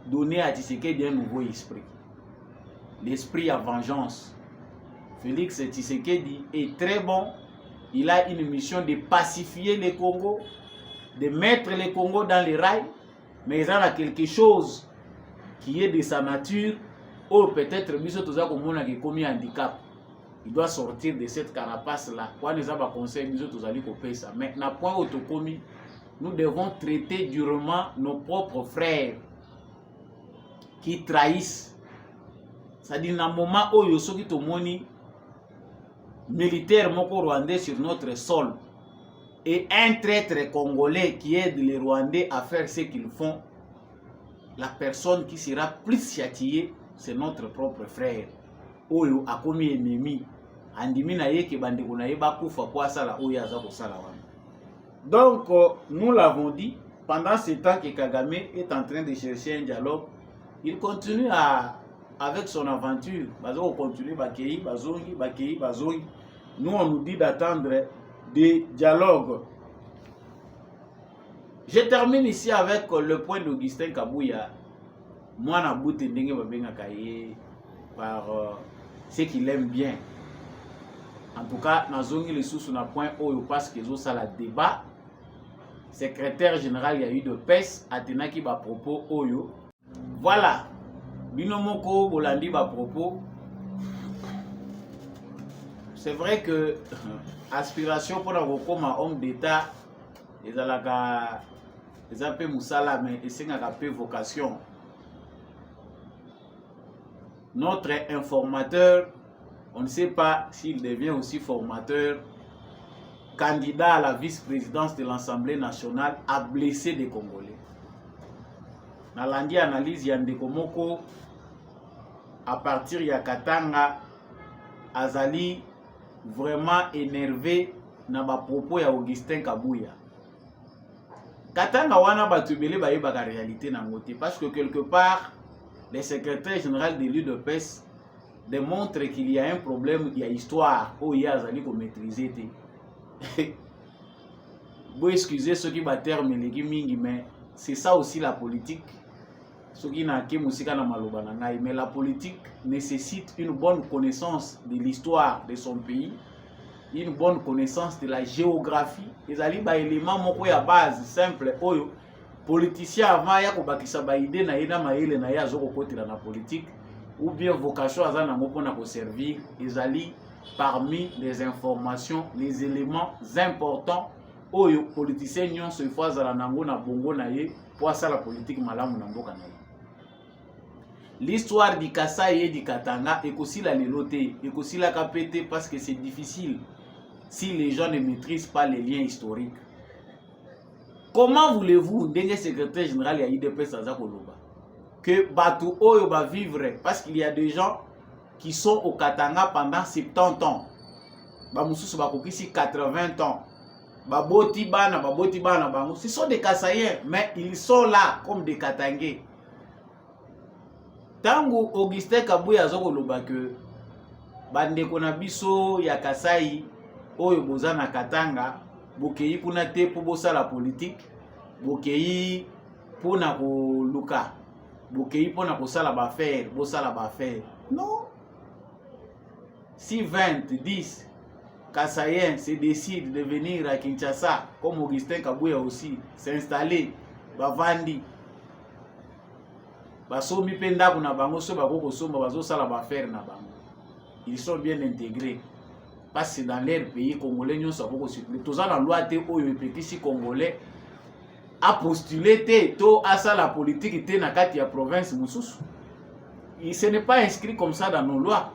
donner à Tshisekedi un nouveau esprit. L'esprit à vengeance. Félix Tshisekedi est très bon. Il a une mission de pacifier le Congo, de mettre le Congo dans les rails, mais il y a quelque chose qui est de sa nature, ou peut-être comme un handicap. Il doit sortir de cette carapace-là. Mais nous devons traiter durement nos propres frères qui trahissent. C'est-à-dire, dans le moment où il y a militaire rwandais sur notre sol, et un traître congolais qui aide les Rwandais à faire ce qu'ils font, la personne qui sera plus châtiée, c'est notre propre frère. Oyo a commis ennemi. Donc, nous l'avons dit, pendant ce temps que Kagame est en train de chercher un dialogue, il continue à avec son aventure. Bazo continuer bakei bazongi bakei bazongi. Nous on nous dit d'attendre des dialogues. Je termine ici avec le point d'Augustin Kabouya. Moi na boute ndenge babenga kaye par ce qu'il aime bien. En tout cas, nazongi les sous na point oyo parce que zo ça la débat. Secrétaire général, il y a eu de PES, Athéna qui va propos Oyo. Voilà. Binomoko, Bolandi va propos. C'est vrai que aspiration pour avoir comme homme d'État, ils ont peu Moussala, mais ils ont peu vocation. Notre informateur, on ne sait pas s'il devient aussi formateur. Candidat à la vice-présidence de l'Assemblée nationale, a blessé des Congolais. Dans l'andi analyse Yandeko Moko, à partir de Katanga, Azali vraiment énervé na ba propos ya Augustin Kabouya. Katanga wana batubele ba yeba ka réalité na ngote parce que quelque part le secrétaire général de l'UDPS démontre qu'il y a un problème, il y a histoire où il y a Azali ko maîtriser. Bon, excusez ceux qui battent mais c'est ça aussi la politique. Ceux qui n'ont mais la politique nécessite une bonne connaissance de l'histoire de son pays, une bonne connaissance de la géographie. Les éléments moko ya base simple oyo politicien avant ya ko bakisa ba idée na ina maele na ya zoko kotela na politique ou bien vocation azana moko na ko servir ezali parmi les informations, les éléments importants où les politiciens se font à la bongo na ye pour ça la politique malamu na mboka na ye. L'histoire du Kasai et du Katanga est aussi la leloté, est aussi la KPT parce que c'est difficile si les gens ne maîtrisent pas les liens historiques. Comment voulez-vous, dernier secrétaire général ya IDP Saza Koloba, que Batu Oyo va vivre parce qu'il y a des gens qui sont au Katanga pendant 70 ans. Bamususu bakokisi 80 ans. Baboti bana bango. Ce sont des Kasaïens, mais ils sont là comme des Katangais. Tango Augustin Kabouya zoko loba que bandeko na biso ya Kasai oyo boza na Katanga bokei kuna te po bosa la politique, bokei pona ko luka, bokei pona ko sala ba faire, bosala ba faire. Non. Si 20, 10 Kasaïens se décident de venir à Kinshasa, comme Augustin Kabouya aussi, s'installer, bavandi, basomi penda kuna bango so bakoko somba bazo sala ba faire na bango. Ils sont bien intégrés parce que dans leur pays congolais nous sommes beaucoup suppléés. Tous en loi te oyo petit congolais a postulé te to asa la politique te na kati ya province mususu. Ce n'est pas inscrit comme ça dans nos lois.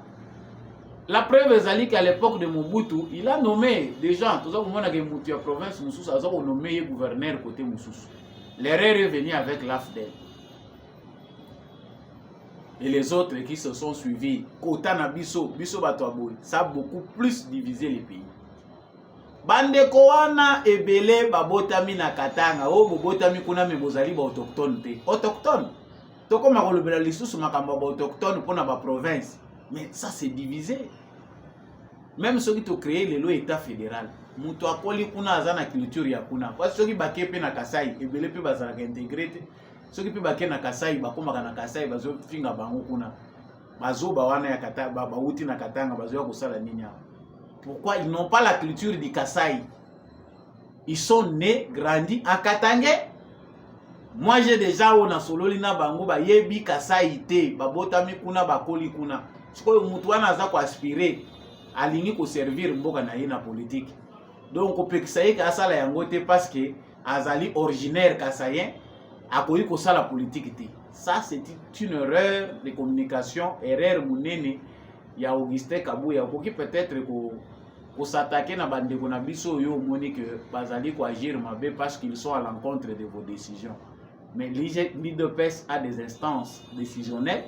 La preuve est qu'à l'époque de Mobutu, il a nommé des gens. Tout ça, vous voyez que Mobutu a province Moussous, a nommé gouverneur côté Moussous. L'erreur est venue avec l'AFDEL. Et les autres qui se sont suivis, Kota Nabiso, Biso Batoaboy, ça a beaucoup plus divisé les pays. Bande Koana ebele babotami na Katanga, o bobotami kuna me bozali ba autochtone te. Autochtone. Toko makolobela lisusu makamba ba autochtone pona ba province. Mais ça c'est divisé. Même ceux qui ont créé le loi état fédéral, muto akoli kuna azana culture ya kuna. Parce ceux qui bakepe na Kasai, ebele pe bazala intégré. Ceux qui pe bake na Kasai, bakoma na Kasai bazo finga bango kuna. Bazo ba wana ya Katanga, ba uti na Katanga bazo ya kosala nini ya. Pourquoi ils n'ont pas la culture du Kasai? Ils sont nés, grandis en Katanga. Moi j'ai déjà on sololi na bango ba yebi Kasai te, ba botami kuna bakoli kuna. Sikoyo mutu wana aza ko aspirer alingi ko servir mboka na ye na politique. Donc opekisa ka asala yango te parce que azali originaire kasayen akoyi ko sala politique te. Ça c'est une erreur de communication, erreur munene ya Augustin Kabouya qui peut-être ko s'attaquer na bandeko na biso yo moni que bazali ko agir mabe parce qu'ils sont à l'encontre de vos décisions. Mais l'IDPS a des instances décisionnelles.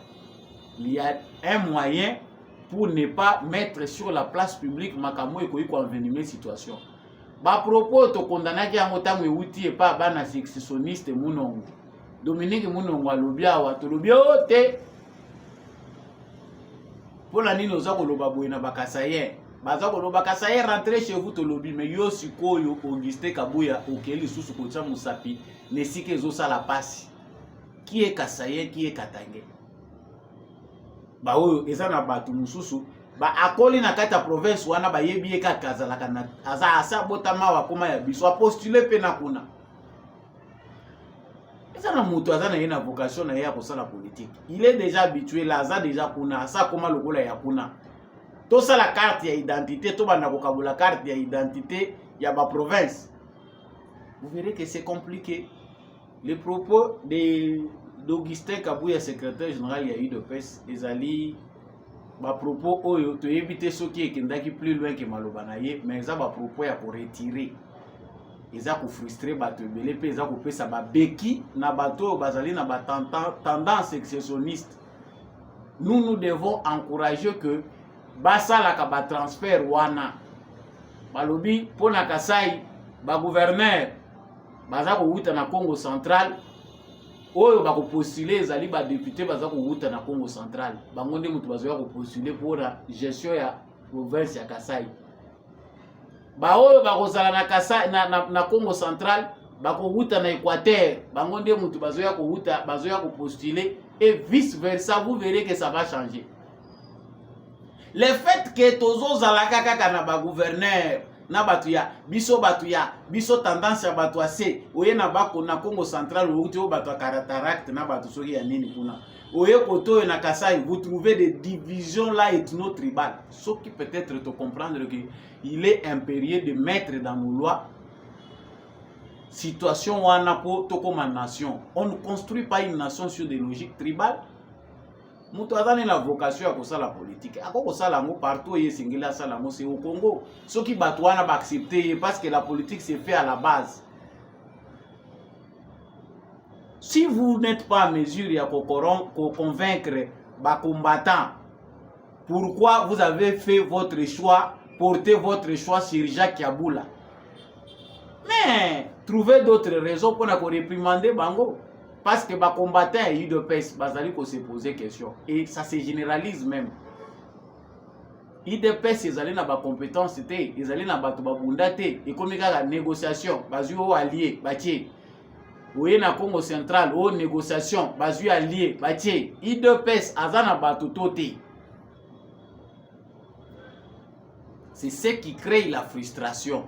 Il y a un moyen pour ne pas mettre sur la place publique makambo ekoyi ko envenimer situation. Ba propos to condamnaki yango tango euti e pa bana successionniste Munongo. Dominique Munongo alobi awa to lobi ote Pour la nini oza koloba boye na bakasaye. Baza koloba kasaye rentrer chez vous to lobby mais yo sikoyo Augustin Kabuya okeli susu kocha musapi nesike ezosa la passe. Qui est kasaye, qui est katange? Ba oyo eza na batu mususu ba akoli na kata province wana ba yebi eka kazalaka na asa botama wa koma ya biso a postuler pe na kuna. Eza na mutu aza na yena vocation na ya kosala politique. Il est déjà habitué là, aza déjà kuna asa koma lokola ya kuna. To ça la carte ya identité, to bana kokabula carte ya identité ya ba province. Vous verrez que c'est compliqué. Les propos d'Augustin Kabuya, secrétaire général ya UDPS, ezali ba propos oyo to éviter ceux qui ekendaki plus loin que maloba na ye, mais ça ba propos ya ko retirer. Eza ko frustrer bato ebele pe eza ko pesa ba beki na bato bazali na ba tendance excessionniste. Nous devons encourager que basala ka ba transfert wana. Balobi pona Kasai ba gouverneur baza ko wuta na Congo central. Oyo ba ko postuler ezali ba député baza ko wuta na Congo central. Bango nde mutu bazo ya ko postuler pour la gestion ya province ya Kasai. Ba oyo ba kozala na Kasai na Congo central ba ko wuta na Équateur. Bango nde mutu bazo ya ko wuta bazo ya ko postuler et vice versa. Vous verrez que ça va changer. Le fait que tozo zalaka kaka na ba gouverneur na batuya biso tendance ya batu ase oye na bako na Congo central outi o batu cataracte na batu soki ya nini kuna oye koto na Kasai vous trouvez des divisions là ethno-tribales, ce qui peut-être te comprendre que il est impérieux de mettre dans nos lois situation wana po to comme nation. On ne construit pas une nation sur des logiques tribales. Mutu azani la vocation ya kosala politique. Ako kosala ngo partout yesengela sala ngo c'est au Congo. Ceux qui batu wana ba accepter parce que la politique c'est fait à la base. Si vous n'êtes pas en mesure ya convaincre ba combattants, pourquoi vous avez fait votre choix, portez votre choix sur Jacques Yaboula? Mais trouvez d'autres raisons pour ne réprimander bango. Parce que les combattants UDPS, ils se poser des questions. Et ça se généralise même. UDPS, ils ont des compétences, ils ont des babunda, et comme il y a la négociation, ils ont alliés, oui, na Congo central, aux négociations, ils ont alliés, UDPS, ils ont des c'est ce qui crée la frustration.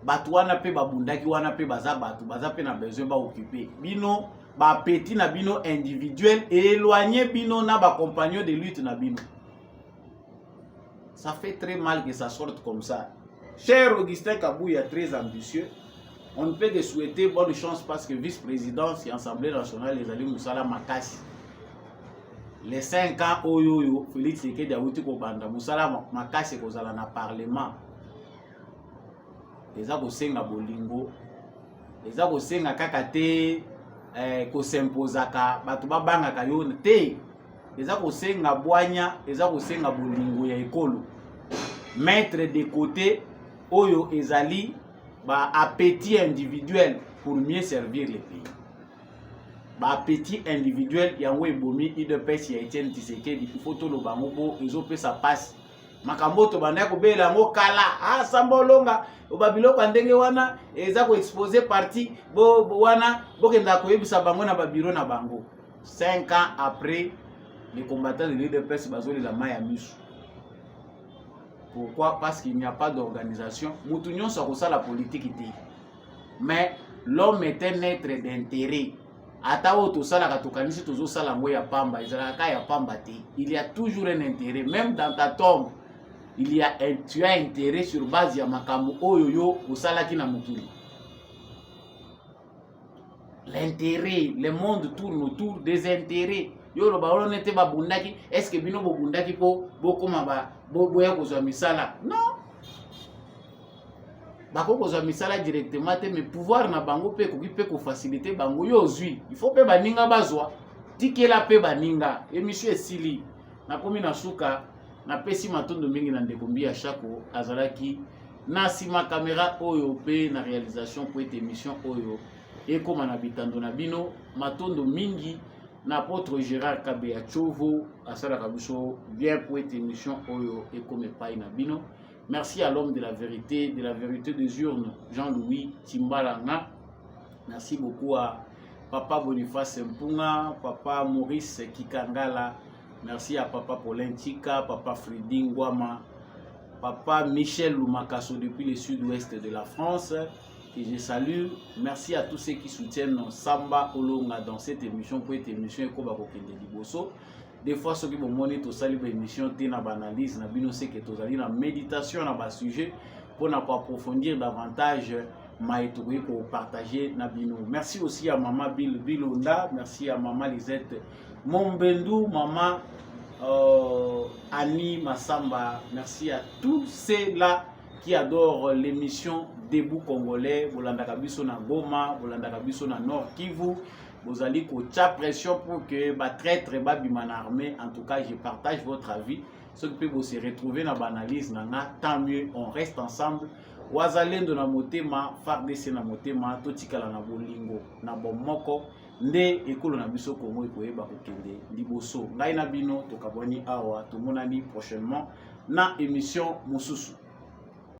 Batu wana pe babundaki wana pe baza pe na besoin ba occuper. Bino ba petit na bino individuel et éloigner bino na ba compagnon de lutte na bino. Ça fait très mal que ça sorte comme ça. Cher Augustin Kabuya, très ambitieux. On ne peut que souhaiter bonne chance parce que vice-présidence et Assemblée nationale les alliés Moussala Makasi. Les 5 ans oyoyo Félix Tshisekedi awuti ko banda Moussala Makasi kozala na parlement. Eza kosenga bolingo, eza kosenga kaka te kosempozaka batu babangaka yo te, eza kosenga bwanya, eza kosenga bolingo ya ekolo. Mettre de côté oyo ezali ba appétit individuel pour mieux servir le pays. Ba appétit individuel yango ebomi UDPS ya Etienne Tshisekedi, il faut to lo bango bo ezo pesa passe. Makamboto banda ko bela ngo kala samba olonga obabiloko ndenge wana eza ko exposer parti bo wana bokenda ko yebisa bango na babiro na bango. 5 ans après, les combattants de l'UDPS bazoli la maya misu. Pourquoi? Parce qu'il n'y a pas d'organisation. Mutu nyonso akosala politique ite. Mais l'homme est un être d'intérêt. Ata oto sala katokanisi tozo sala ngo ya pamba, ezalaka ya pamba te. Il y a toujours un intérêt, même dans ta tombe. Tu as intérêt sur base ya makambo oyo yo osalaki na mokili. L'intérêt, le monde tourne autour des intérêts. Yo lo ba onete ba bundaki, est-ce que bino bo bundaki po bokoma ba boya kozwa misala? Non. Bako kozwa misala directement te, mais pouvoir na bango pe ko faciliter bango yo zui. Il faut pe baninga bazwa. Tikela pe baninga. Émission esili. Na komi na suka na pesi matondo mingi na ndekombi ya Chako azalaki na sima caméra oyo pe na réalisation pour cette émission oyo et comme na bitando na bino matondo mingi N'apôtre Gérard Kabeya Chovo asala kabiso bien pour cette émission oyo et comme pas inabino. Merci à l'homme de la vérité des urnes, Jean-Louis Timbalanga. Merci beaucoup à Papa Boniface Mpunga, Papa Maurice Kikangala. Merci à Papa Paulin Tika, Papa Fredin Guama, Papa Michel Lumakaso depuis le sud-ouest de la France. Et je salue. Merci à tous ceux qui soutiennent Samba Olonga dans cette émission. Pour cette émission, des fois, ceux qui vont moniter au salut de l'émission, tu as analyse, tu as une méditation, tu as un sujet pour approfondir davantage. Pour partager Nabino. Merci aussi à Maman Bilonda, merci à Maman Lisette Mombendou, Maman Annie Massamba, merci à tous ceux-là qui adorent l'émission Debout Congolais, Bolanda Kabiso na Goma, Bolanda Kabiso na Nord Kivu, vous allez coacher pression pour que traître Babiman armée. En tout cas, je partage votre avis. Ceux qui peuvent se retrouver dans l'analyse, tant mieux, on reste ensemble. Wazalendo na motema, FARDC na motema, totikala na bolingo, na bomoko, nde ekolo na biso Kongo ekoyeba kokende liboso. Ngai na bino tokabwani awa, tomonani prochainement na émission Mosusu.